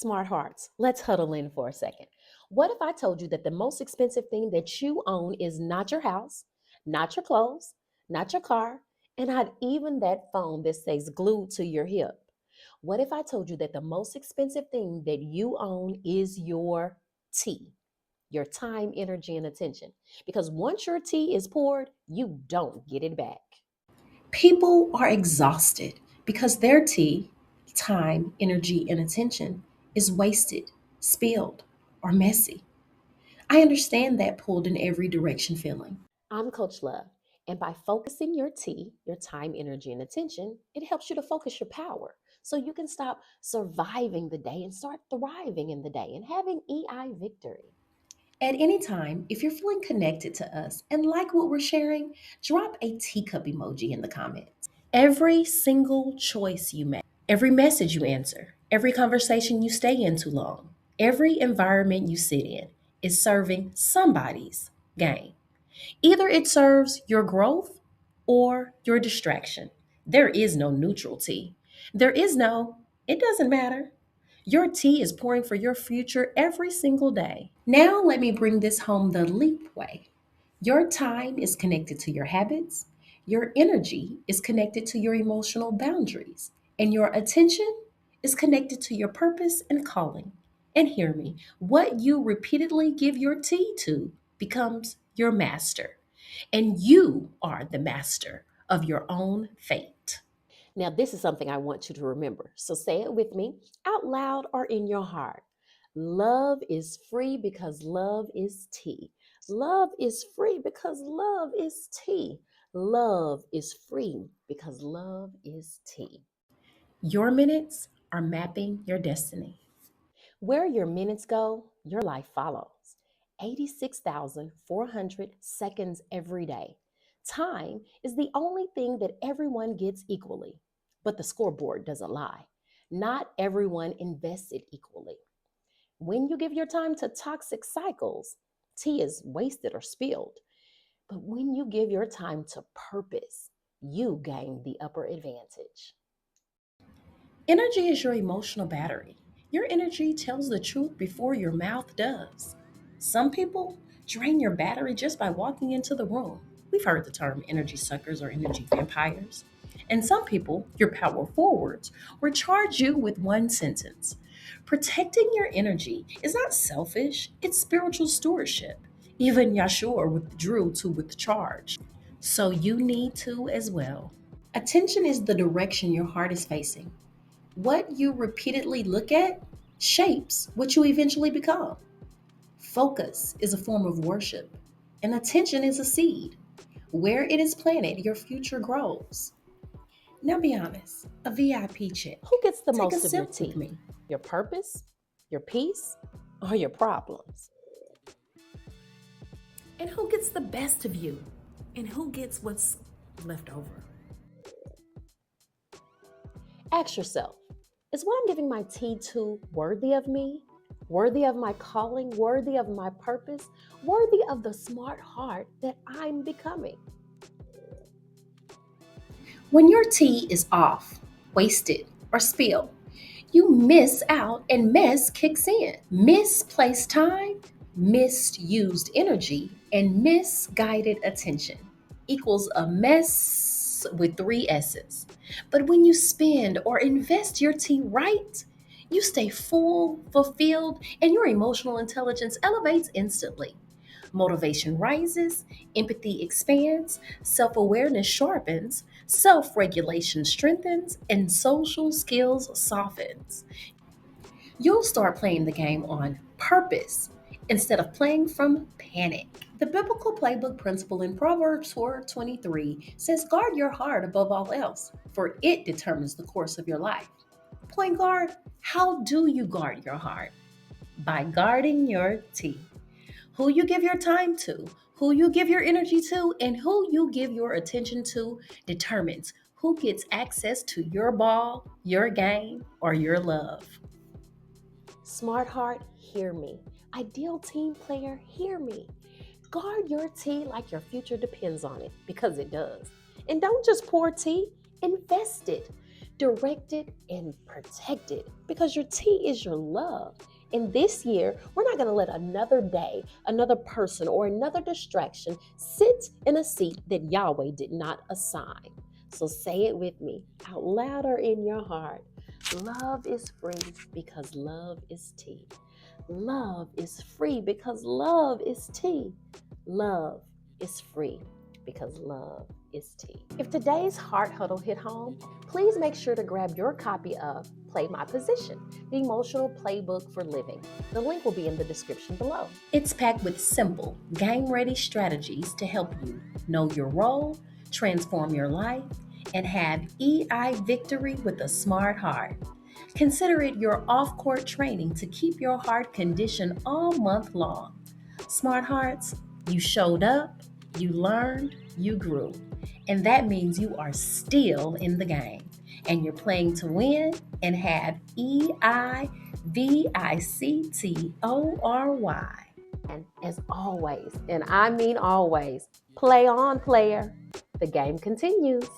Smart hearts, let's huddle in for a second. What if I told you that the most expensive thing that you own is not your house, not your clothes, not your car, and not even that phone that stays glued to your hip? What if I told you that the most expensive thing that you own is your tea, your time, energy, and attention? Because once your tea is poured, you don't get it back. People are exhausted because their tea, time, energy, and attention is wasted, spilled, or messy. I understand that pulled in every direction feeling. I'm Coach Love, and by focusing your T, your time, energy, and attention, it helps you to focus your power so you can stop surviving the day and start thriving in the day and having EI victory. At any time, if you're feeling connected to us and like what we're sharing, drop a teacup emoji in the comments. Every single choice you make, every message you answer, every conversation you stay in too long, every environment you sit in is serving somebody's gain. Either it serves your growth or your distraction. There is no neutral tea. There is no, it doesn't matter. Your tea is pouring for your future every single day. Now, let me bring this home the leap way. Your time is connected to your habits, your energy is connected to your emotional boundaries, and your attention is connected to your purpose and calling. And hear me, what you repeatedly give your tea to becomes your master, and you are the master of your own fate. Now, this is something I want you to remember. So say it with me out loud or in your heart. Love is free because love is tea. Love is free because love is tea. Love is free because love is tea. Your minutes are mapping your destiny. Where your minutes go, your life follows. 86,400 seconds every day. Time is the only thing that everyone gets equally, but the scoreboard doesn't lie. Not everyone invests it equally. When you give your time to toxic cycles, tea is wasted or spilled. But when you give your time to purpose, you gain the upper advantage. Energy is your emotional battery. Your energy tells the truth before your mouth does. Some people drain your battery just by walking into the room. We've heard the term energy suckers or energy vampires. And some people, your power forwards, will charge you with one sentence. Protecting your energy is not selfish, it's spiritual stewardship. Even Yahshua withdrew to withcharge. So you need to as well. Attention is the direction your heart is facing. What you repeatedly look at shapes what you eventually become. Focus is a form of worship, and attention is a seed. Where it is planted, your future grows. Now be honest, a VIP check. Who gets the Take a most of your sip with tea? me. Your purpose, your peace, or your problems? And who gets the best of you? And who gets what's left over? Ask yourself, is what I'm giving my tea to worthy of me? Worthy of my calling? Worthy of my purpose? Worthy of the smart heart that I'm becoming? When your tea is off, wasted, or spilled, you miss out and mess kicks in. Misplaced time, misused energy, and misguided attention equals a mess with three S's. But when you spend or invest your tea right, you stay full, fulfilled, and your emotional intelligence elevates instantly. Motivation rises, empathy expands, self awareness sharpens, self regulation strengthens, and social skills softens. You'll start playing the game on purpose instead of playing from panic. The biblical playbook principle in Proverbs 4:23 says, "Guard your heart above all else, for it determines the course of your life." Point guard, how do you guard your heart? By guarding your tea. Who you give your time to, who you give your energy to, and who you give your attention to determines who gets access to your ball, your game, or your love. Smart heart, hear me. Ideal team player, hear me. Guard your tea like your future depends on it, because it does. And don't just pour tea, invest it. directed and protected, because your T is your love. And this year, we're not going to let another day, another person, or another distraction sit in a seat that Yahweh did not assign. So say it with me out loud or in your heart. Love is free because love is T. Love is free because love is T. Love is free because love is T. If today's Heart Huddle hit home, please make sure to grab your copy of Play My Position, the emotional playbook for living. The link will be in the description below. It's packed with simple, game-ready strategies to help you know your role, transform your life, and have EI victory with a smart heart. Consider it your off-court training to keep your heart conditioned all month long. Smart hearts, you showed up, you learned, you grew. And that means you are still in the game. And you're playing to win and have EIVICTORY. And as always, and I mean always, play on, player. The game continues.